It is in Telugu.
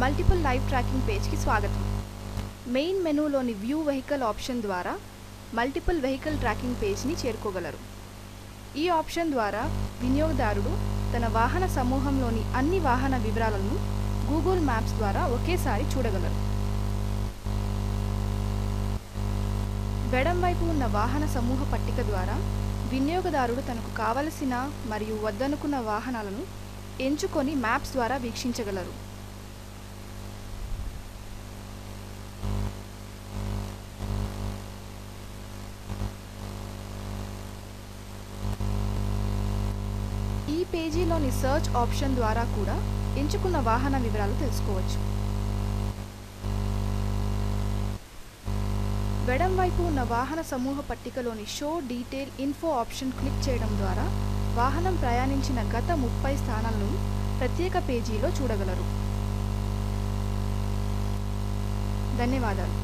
మల్టిపుల్ లైవ్ ట్రాకింగ్ పేజ్కి స్వాగతం. మెయిన్ మెనూలోని వ్యూ వెహికల్ ఆప్షన్ ద్వారా మల్టిపుల్ వెహికల్ ట్రాకింగ్ పేజ్ని చేరుకోగలరు. ఈ ఆప్షన్ ద్వారా వినియోగదారుడు తన వాహన సమూహంలోని అన్ని వాహన వివరాలను గూగుల్ మ్యాప్స్ ద్వారా ఒకేసారి చూడగలరు. ఎడమవైపు ఉన్న వాహన సమూహ పట్టిక ద్వారా వినియోగదారుడు తనకు కావలసిన మరియు వద్దనుకున్న వాహనాలను ఎంచుకొని మ్యాప్స్ ద్వారా వీక్షించగలరు. ఈ పేజీలోని సర్చ్ ఆప్షన్ ద్వారా కూడా ఎంచుకున్న వాహన వివరాలు తెలుసుకోవచ్చు. ఎడమవైపు ఉన్న వాహన సమూహ పట్టికలోని show detail info option click చేయడం ద్వారా వాహనం ప్రయాణించిన గత 30 స్థానాలను ప్రత్యేక పేజీలో చూడగలరు. ధన్యవాదాలు.